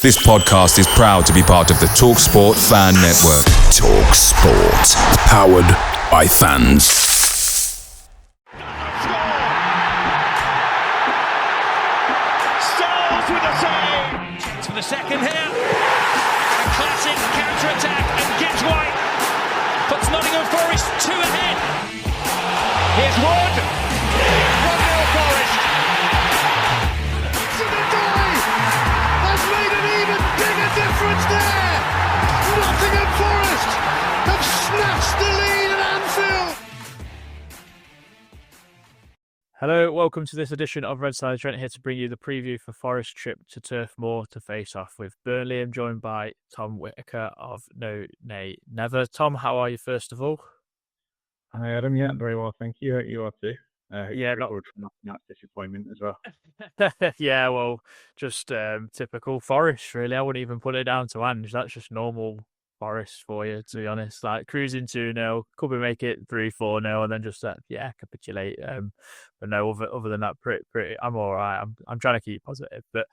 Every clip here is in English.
This podcast is proud to be part of the TalkSPORT Fan Network. TalkSPORT. Powered by fans. Styles with a save. Trent for the second here. A classic counter-attack, and Gibbs White puts Nottingham Forest 2 ahead. Here's Wood. 1-0 Forest. Has made an even bigger difference there. Nottingham Forest have snatched the lead at Anfield. Hello, welcome to this edition of Red Side. Trent here to bring you the preview for Forest's trip to Turf Moor to face off with Burnley. I'm joined by Tom Whittaker of NoNayNever. Tom, how are you first of all? Hi Adam, yeah, very well, thank you. You are too. Yeah, not disappointment as well. Yeah, well, just typical Forest, really. I wouldn't even put it down to Ange. That's just normal Forest for you, to be honest. Like cruising 2-0, could we make it 3-4-0, and then just capitulate. But no, other than that, pretty. I'm all right. I'm trying to keep positive, but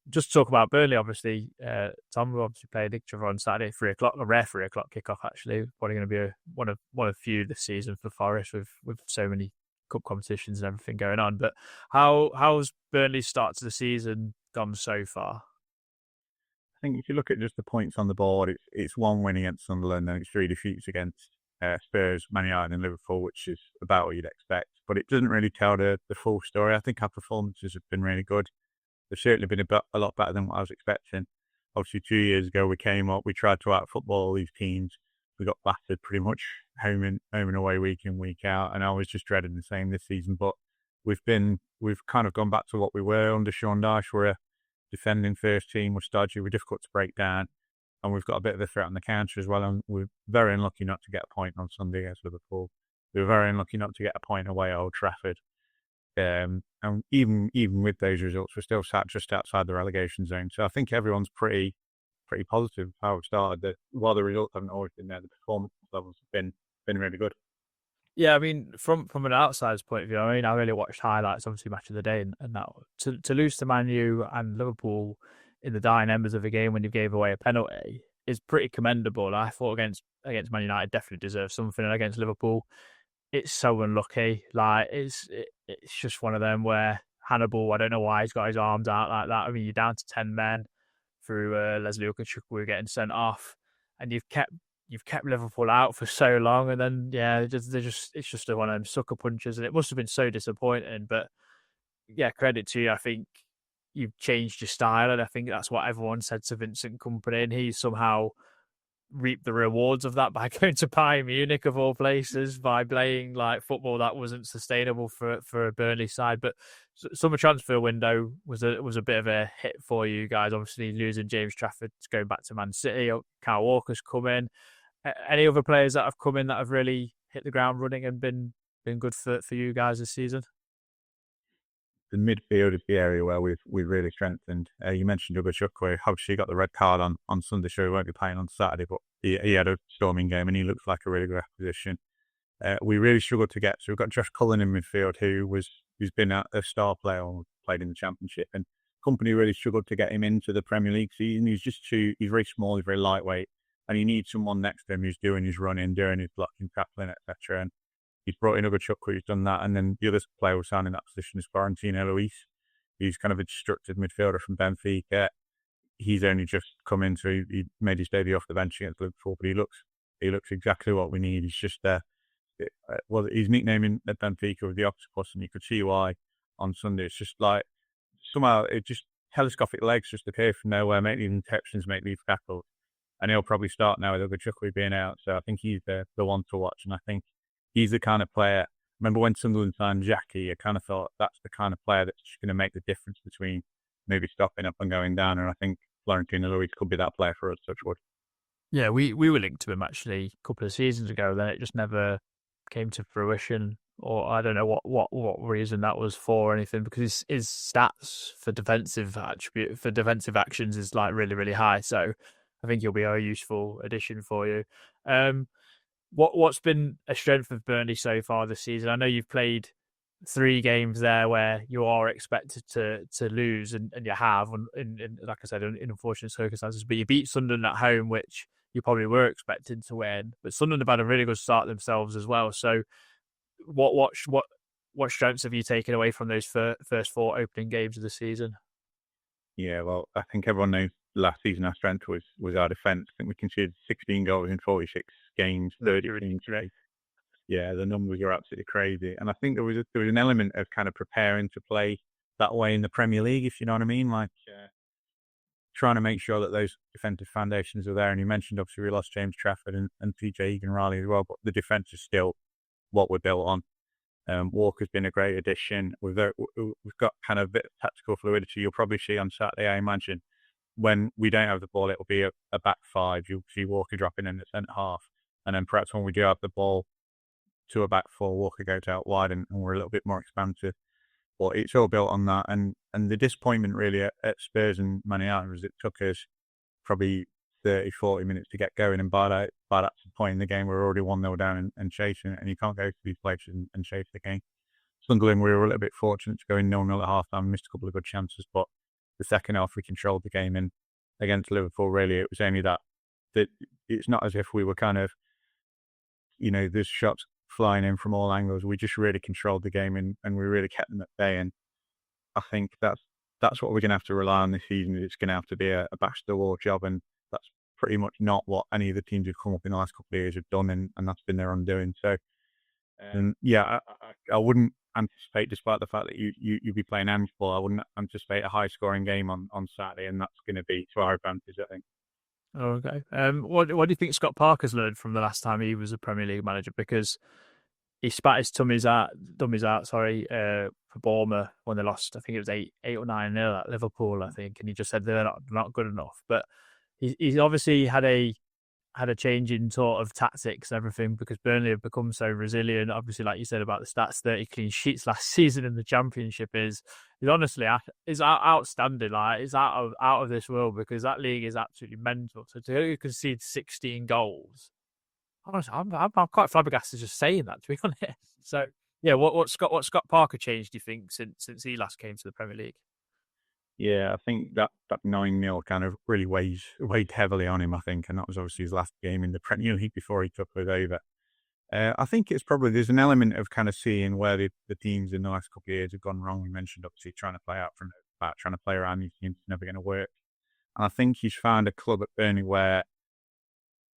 just to talk about Burnley, obviously, Tom, we obviously played each other on Saturday, 3 o'clock, a rare 3 o'clock kickoff. Actually, probably going to be one of few this season for Forest with so many cup competitions and everything going on. But how's Burnley's start to the season gone so far? I think if you look at just the points on the board, it's 1 win against Sunderland and it's 3 defeats against Spurs, Man United and Liverpool, which is about what you'd expect. But it doesn't really tell the full story. I think our performances have been really good. They've certainly been a lot better than what I was expecting. Obviously, 2 years ago, we came up, we tried to out-football all these teams. We got battered pretty much home and away, week in, week out. And I was just dreading the same this season. But we've kind of gone back to what we were under Sean Dyche. We're a defending first team. We're stodgy. We're difficult to break down. And we've got a bit of a threat on the counter as well. And we're very unlucky not to get a point on Sunday against Liverpool. We were very unlucky not to get a point away at Old Trafford. And even with those results, we're still sat just outside the relegation zone. So I think everyone's pretty positive how it started. That while the results haven't always been there, the performance levels have been really good. Yeah, I mean, from an outsider's point of view, I really watched highlights, obviously match of the day, and that to lose to Man U and Liverpool in the dying embers of a game when you gave away a penalty is pretty commendable. I thought against Man United definitely deserved something, and against Liverpool, it's so unlucky. Like it's just one of them where Hannibal, I don't know why he's got his arms out like that. I mean, you're down to 10 men through Leslie Ugarchukwu getting sent off, and you've kept Liverpool out for so long, and then it's just one of them sucker punches, and it must have been so disappointing. But yeah, credit to you. I think you've changed your style, and I think that's what everyone said to Vincent Kompany, and he somehow reaped the rewards of that by going to Bayern Munich of all places, by playing like football that wasn't sustainable for a Burnley side. But summer transfer window was a bit of a hit for you guys. Obviously losing James Trafford, going back to Man City. Kyle Walker's come in. Any other players that have come in that have really hit the ground running and been good for you guys this season? The midfield is the area where we've really strengthened. You mentioned Ugarchukwu. Obviously, he got the red card on Sunday, so he won't be playing on Saturday, but he had a storming game and he looks like a really good acquisition. We really struggled to get, so we've got Josh Cullen in midfield, who's been a star player or played in the Championship, and Kompany really struggled to get him into the Premier League season. He's very small, he's very lightweight, and he needs someone next to him who's doing his running, doing his blocking, tackling, etc. And he's brought in Ugarchukwu, who's done that, and then the other player who's found in that position is Florentino Luis. He's kind of a destructive midfielder from Benfica. He's only just come in, so he made his debut off the bench against Liverpool, but he looks exactly what we need. He's just his nickname at Benfica was the Octopus, and you could see why on Sunday. It's just like somehow it just telescopic legs just appear from nowhere, make these interceptions, make these tackles, and he'll probably start now with Ugarchukwu being out. So I think he's the one to watch, and I think he's the kind of player. Remember when Sunderland signed Jackie, I kind of thought that's the kind of player that's going to make the difference between maybe stopping up and going down. And I think Florentino Luis could be that player for us, touch wood. Yeah, we were linked to him actually a couple of seasons ago. Then it just never came to fruition, or I don't know what reason that was for or anything, because his stats for defensive actions is like really, really high. So I think he'll be a useful addition for you. What's been a strength of Burnley so far this season? I know you've played 3 games there where you are expected to lose, and you have, in like I said, in unfortunate circumstances. But you beat Sunderland at home, which you probably were expecting to win. But Sunderland have had a really good start themselves as well. So what strengths have you taken away from those first 4 opening games of the season? Yeah, well, I think everyone knows last season our strength was our defence. I think we conceded 16 goals in 46 games, 30 today. Yeah, the numbers are absolutely crazy. And I think there was an element of kind of preparing to play that way in the Premier League, if you know what I mean. Like trying to make sure that those defensive foundations are there. And you mentioned, obviously, we lost James Trafford and PJ Egan-Riley as well, but the defence is still what we're built on. Walker's been a great addition. We've got kind of a bit of tactical fluidity. You'll probably see on Saturday, I imagine, when we don't have the ball, it'll be a back 5. You'll see Walker dropping in at centre half. And then perhaps when we do have the ball to a back 4, Walker goes out wide and we're a little bit more expansive. But it's all built on that. And the disappointment really at Spurs and Man United was it took us probably 30, 40 minutes to get going. And by that point in the game, we're already 1-0 down and chasing it. And you can't go to these places and chase the game. Sunderland, we were a little bit fortunate to go in 0-0 at half-time, missed a couple of good chances. But the second half, we controlled the game. And against Liverpool, really, it was only that it's not as if we were kind of, there's shots flying in from all angles. We just really controlled the game and we really kept them at bay. And I think that's what we're going to have to rely on this season. It's going to have to be a back to the wall job, and that's pretty much not what any of the teams who've come up in the last couple of years have done, and that's been their undoing. So, I wouldn't anticipate, despite the fact that you'd be playing handball, I wouldn't anticipate a high-scoring game on Saturday, and that's going to be to our advantage, I think. Okay. What do you think Scott Parker's learned from the last time he was a Premier League manager? Because he spat his dummies out, for Bournemouth when they lost. I think it was 8 or 9-0 at Liverpool, I think, and he just said they're not good enough. But he's obviously had a change in sort of tactics and everything, because Burnley have become so resilient. Obviously, like you said about the stats, 30 clean sheets last season in the Championship is honestly outstanding. Like, it's out of this world, because that league is absolutely mental. So to concede 16 goals, honestly, I'm quite flabbergasted just saying that, to be honest. So yeah, what Scott Parker changed, do you think, since he last came to the Premier League? Yeah, I think that 9-0 kind of really weighed heavily on him, I think, and that was obviously his last game in the Premier League before he took us over. I think it's probably, there's an element of kind of seeing where the teams in the last couple of years have gone wrong. We mentioned, obviously, trying to play out from the back, trying to play around these teams is never going to work. And I think he's found a club at Burnley where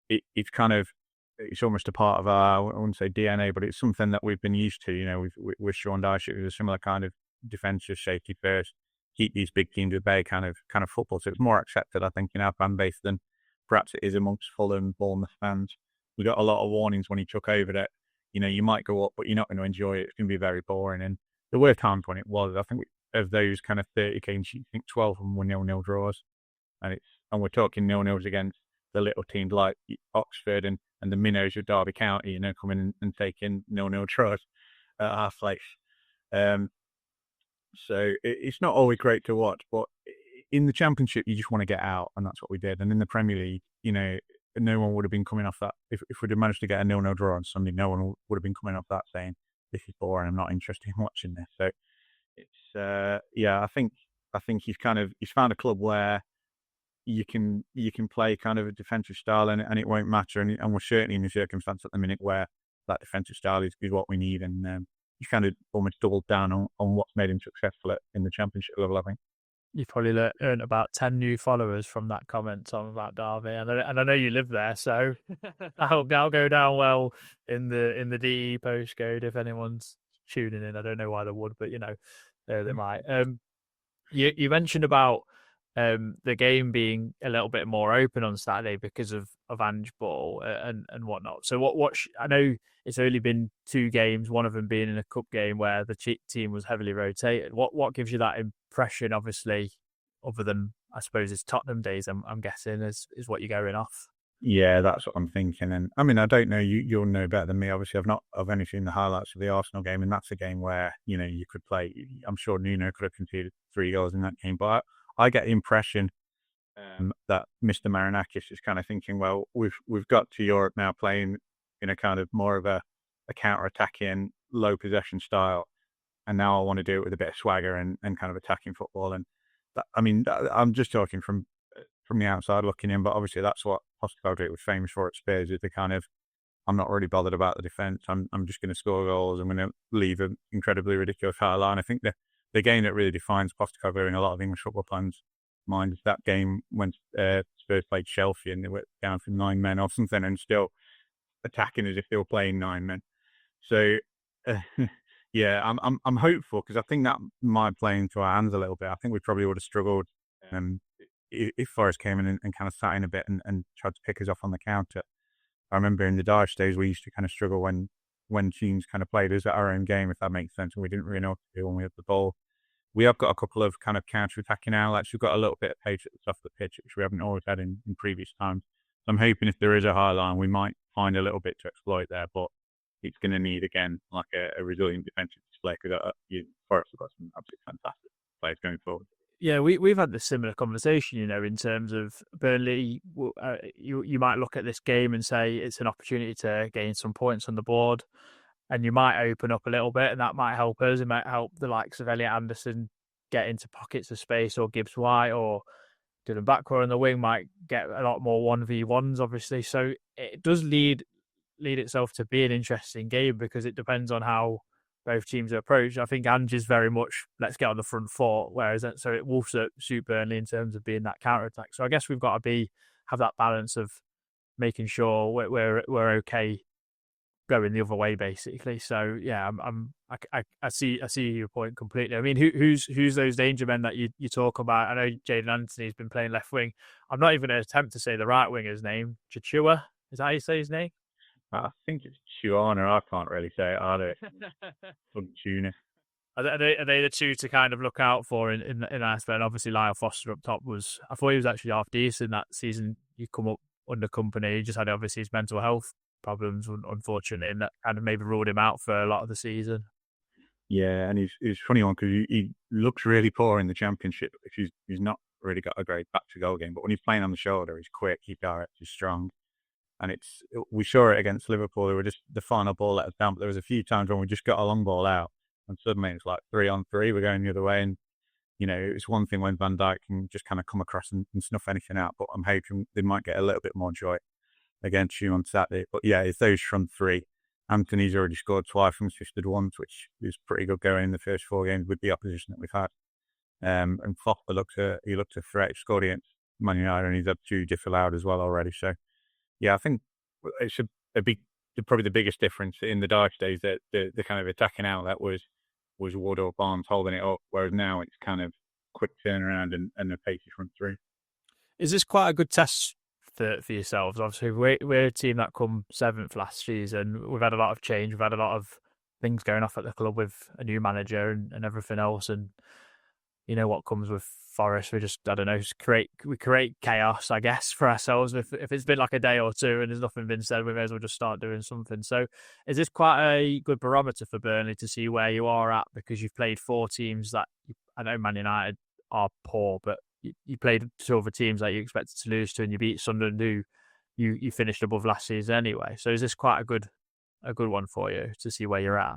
it's almost a part of our, I wouldn't say DNA, but it's something that we've been used to. With Sean Dyche, it was a similar kind of defensive safety first, keep these big teams at bay kind of football. So it's more accepted, I think, in our fan base than perhaps it is amongst Fulham, Bournemouth fans. We got a lot of warnings when he took over that, you might go up, but you're not going to enjoy it. It's going to be very boring. And there were times when it was. I think of those kind of 30 games, I think 12 of them were 0-0 draws. And we're talking 0-0s against the little teams like Oxford and the minnows of Derby County, coming and taking 0-0 draws at half place. So it's not always great to watch, but in the Championship, you just want to get out, and that's what we did. And in the Premier League, no one would have been coming off that. If we'd have managed to get a 0-0 draw on Sunday, no one would have been coming off that saying, this is boring, I'm not interested in watching this. So it's, I think he's found a club where you can play kind of a defensive style and it won't matter. And we're certainly in a circumstance at the minute where that defensive style is what we need. And he's kind of almost doubled down on what's made him successful in the Championship level, I think. You've probably earned about 10 new followers from that comment, Tom, about Derby, and I know you live there, so I'll go down well in the DE postcode if anyone's tuning in. I don't know why they would, but they might. You mentioned about the game being a little bit more open on Saturday because of Ange Ball and whatnot. So I know it's only been 2 games, one of them being in a cup game where the team was heavily rotated. What gives you that impression, obviously, other than, I suppose, it's Tottenham days, I'm guessing, is what you're going off? Yeah, that's what I'm thinking. And I mean, I don't know, you'll know better than me. Obviously, I've only seen the highlights of the Arsenal game, and that's a game where, you could play. I'm sure Nuno could have conceded 3 goals in that game, but I get the impression that Mr. Marinakis is kind of thinking, well, we've got to Europe now playing in a kind of more of a counter-attacking, low possession style. and now I want to do it with a bit of swagger and kind of attacking football. And I'm just talking from the outside looking in, but obviously that's what Postecoglou was famous for at Spurs, is the kind of, I'm not really bothered about the defence. I'm just going to score goals. I'm going to leave an incredibly ridiculous high line. I think the game that really defines Postecoglou in a lot of English football fans' mind is that game when Spurs played Chelsea and they were down for 9 men or something and still attacking as if they were playing 9 men. So yeah, I'm hopeful, because I think that might play into our hands a little bit. I think we probably would have struggled if Forest came in and kind of sat in a bit and tried to pick us off on the counter. I remember in the Dyche days, we used to kind of struggle when teams kind of played us at our own game, if that makes sense, and we didn't really know what to do when we had the ball. We have got a couple of kind of counter-attacking outlets. We've got a little bit of pace at the top of the pitch, which we haven't always had in previous times. So I'm hoping if there is a high line, we might find a little bit to exploit there, but it's going to need, again, like a resilient defensive display, because Forest have got some absolutely fantastic players going forward. Yeah, we've had this similar conversation, in terms of Burnley. You might look at this game and say it's an opportunity to gain some points on the board, and you might open up a little bit, and that might help us. It might help the likes of Elliot Anderson get into pockets of space, or Gibbs White, or Dylan Backwell on the wing might get a lot more 1v1s, obviously. So it does lead itself to be an interesting game, because it depends on how both teams are approached. I think Ange is very much, let's get on the front foot, whereas so it will suit Burnley in terms of being that counter attack. So I guess we've got to have that balance of making sure we're okay going the other way, basically. So yeah, I see your point completely. I mean, who's those danger men that you talk about? I know Jaden Anthony's been playing left wing. I'm not even going to attempt to say the right winger's name. Chichua, is that how you say his name? I think it's Chuana. I can't really say it either. Tuna. Are they the two to kind of look out for in aspect? And obviously, Lyle Foster up top I thought he was actually half decent that season. You come up under company. He just had obviously his mental health problems, unfortunately, and that kind of maybe ruled him out for a lot of the season. Yeah, and he's funny one, because he looks really poor in the Championship. He's not really got a great back to goal game, but when he's playing on the shoulder, he's quick, he's direct, he's strong. And we saw it against Liverpool. They were just, the final ball let us down, but there was a few times when we just got a long ball out, and suddenly it's like 3-on-3, we're going the other way. And, it's one thing when Van Dijk can just kind of come across and snuff anything out, but I'm hoping they might get a little bit more joy against you on Saturday. But yeah, it's those front three. Anthony's already scored twice and assisted once, which is pretty good going in the first 4 games with the opposition that we've had. And Foster looked a threat. He scored against Man United, and he's had 2 disallowed as well already. So yeah, I think it should be probably the biggest difference in the Dyche days, that the kind of attacking outlet was Wood or Barnes holding it up, whereas now it's kind of quick turnaround and a pacey front three. Is this quite a good test for yourselves? Obviously, we're a team that come 7th last season. We've had a lot of change. We've had a lot of things going off at the club with a new manager and everything else. And you know what comes with Forest. We just, I don't know, we create chaos, I guess, for ourselves. If it's been like a day or two and there's nothing been said, we may as well just start doing something. So is this quite a good barometer for Burnley to see where you are at? Because you've played 4 teams that, I know Man United are poor, but you played 2 other teams that you expected to lose to, and you beat Sunderland, who you finished above last season anyway. So is this quite a good one for you to see where you're at?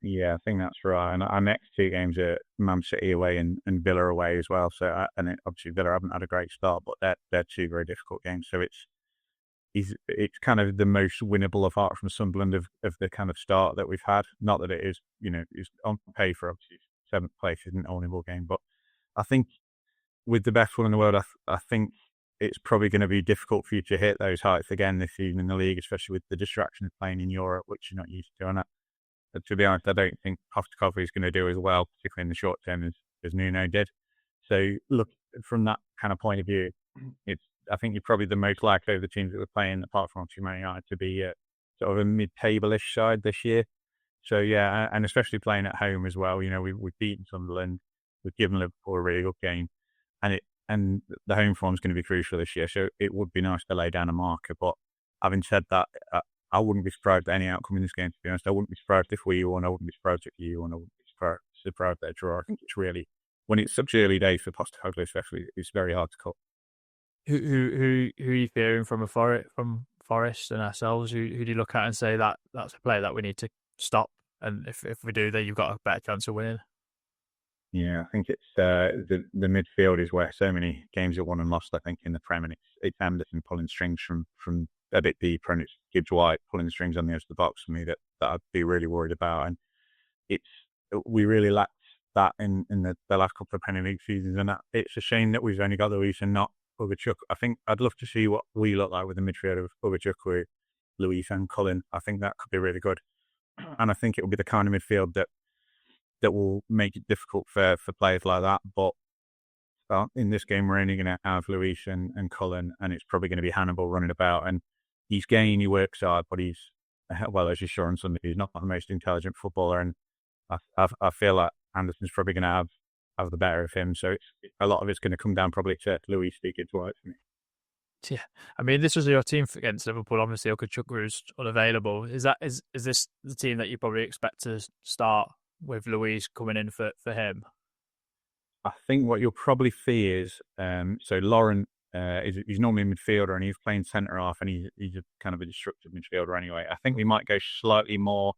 Yeah, I think that's right. And our next 2 games are Man City away and Villa away as well. So, obviously Villa haven't had a great start, but they're 2 very difficult games. So it's kind of the most winnable apart from Sunderland of the kind of start that we've had. Not that it is, is on paper, obviously 7th place isn't an winnable game, but I think with the best one in the world, I think it's probably going to be difficult for you to hit those heights again this season in the league, especially with the distraction of playing in Europe, which you're not used to. And to be honest, I don't think Postecoglou is going to do as well, particularly in the short term, as Nuno did. So, look, from that kind of point of view, I think you're probably the most likely of the teams that we're playing, apart from Man United, to be sort of a mid-table-ish side this year. So, yeah, and especially playing at home as well. We've beaten Sunderland, we've given Liverpool a really good game, and the home form is going to be crucial this year. So it would be nice to lay down a marker. But having said that, I wouldn't be surprised at any outcome in this game, to be honest. I wouldn't be surprised if we won. I wouldn't be surprised if you won. I wouldn't be surprised at a draw. I think it's really, when it's such early days for Postecoglou especially, it's very hard to call. Who are you fearing from Forest and ourselves? Who do you look at and say that's a player that we need to stop And if we do, then you've got a better chance of winning. Yeah, I think it's the midfield is where so many games are won and lost. I think in the Prem, and it's Anderson pulling strings from a bit deeper, and it's Gibbs White pulling strings on the edge of the box for me that I'd be really worried about. And we really lacked that in the last couple of Premier League seasons, and it's a shame that we've only got Luis and not Bubachuk. I think I'd love to see what we look like with the midfield of Bubachuk with Luis and Cullen. I think that could be really good, and I think it will be the kind of midfield that will make it difficult for players like that. But in this game, we're only going to have Luis and Cullen, and it's probably going to be Hannibal running about. And he's game, he works hard, but he's, well, as you saw on Sunday, he's not the most intelligent footballer. And I feel like Anderson's probably going to have the better of him. So a lot of it's going to come down probably to Luis Gibbs White for me. Yeah, I mean, this was your team against Liverpool. Obviously, Okachukwu was unavailable. Is this the team that you probably expect to start with Luis coming in for him? I think what you'll probably see is so Lauren he's normally a midfielder and he's playing centre half, and he's a kind of a destructive midfielder anyway. I think we might go slightly more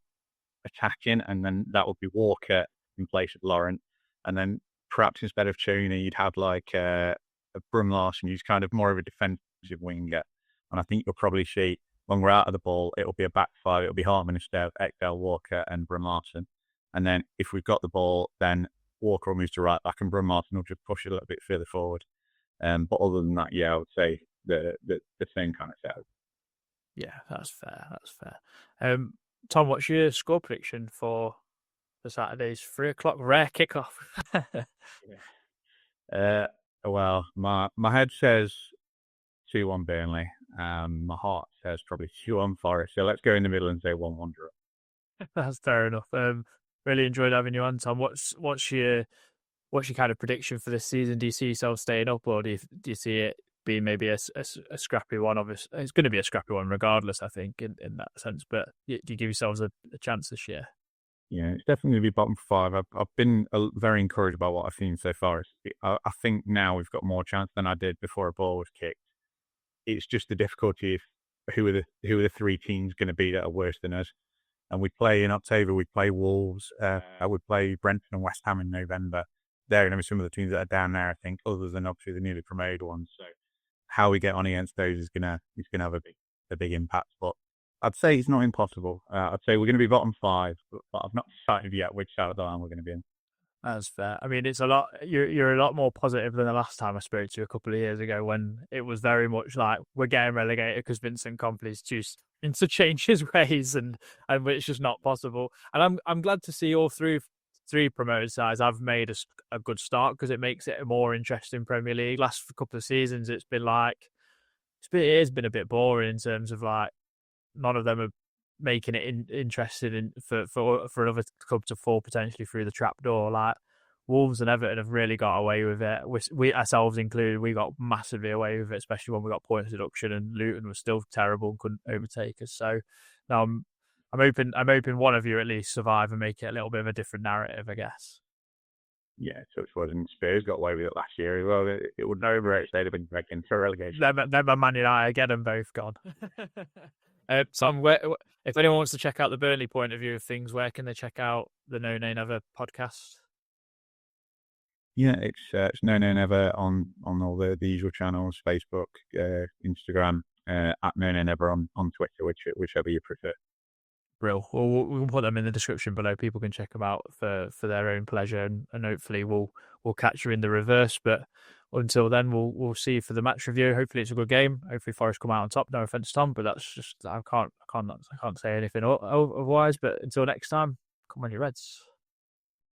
attacking, and then that would be Walker in place of Lauren, and then perhaps instead of Tuna, you'd have like a Brum Larson, who's kind of more of a defensive winger. And I think you'll probably see when we're out of the ball, it'll be a back five. It'll be Hartman instead, Ekdal, Walker, and Brum Larson. And then if we've got the ball, then Walker will move to right back, and Brum Larson will just push it a little bit further forward. But other than that, yeah, I would say the same kind of setup. Yeah, that's fair. That's fair. Tom, what's your score prediction for Saturday's 3:00 rare kickoff? Well, my head says 2-1 Burnley. My heart says probably 2-1 Forest. So let's go in the middle and say 1-1 draw. That's fair enough. Really enjoyed having you on, Tom. What's your kind of prediction for this season? Do you see yourself staying up, or do you see it being maybe a scrappy one? Obviously, it's going to be a scrappy one regardless, I think, in that sense. But do you give yourselves a chance this year? Yeah, it's definitely going to be bottom five. I've been very encouraged by what I've seen so far. I think now we've got more chance than I did before a ball was kicked. It's just the difficulty of who are the three teams going to be that are worse than us. And we play in October, we play Wolves, we play Brentford and West Ham in November. They're going to be some of the teams that are down there, I think, other than obviously the newly promoted ones. So how we get on against those is going to have a big impact. But I'd say it's not impossible. I'd say we're going to be bottom five, but I've not decided yet which side of the line we're going to be in. That's fair. I mean, it's a lot. You're a lot more positive than the last time I spoke to you a couple of years ago, when it was very much like we're getting relegated because Vincent Kompany's choosing to change his ways, and it's just not possible. And I'm glad to see all three promoted sides have made a good start, because it makes it a more interesting Premier League. Last couple of seasons, it has been a bit boring in terms of like none of them are making it interesting for another club to fall potentially through the trapdoor. Like Wolves and Everton have really got away with it. We ourselves included, we got massively away with it, especially when we got points deduction, and Luton was still terrible and couldn't overtake us. So now I'm hoping one of you at least survive and make it a little bit of a different narrative, I guess. Yeah, so it wasn't. Spurs got away with it last year as well. It would never have they'd have been back in for relegation. Then Man United, get them both gone. Tom, if anyone wants to check out the Burnley point of view of things, where can they check out the NoNayNever podcast? Yeah, it's NoNayNever on all the usual channels, Facebook, Instagram, at NoNayNever on Twitter, whichever you prefer. Brill. Well, we'll put them in the description below. People can check them out for their own pleasure, and hopefully we'll catch you in the reverse. But until then, we'll see you for the match review. Hopefully it's a good game. Hopefully Forest come out on top. No offense, Tom, but that's just I can't say anything otherwise. But until next time, come on, you Reds.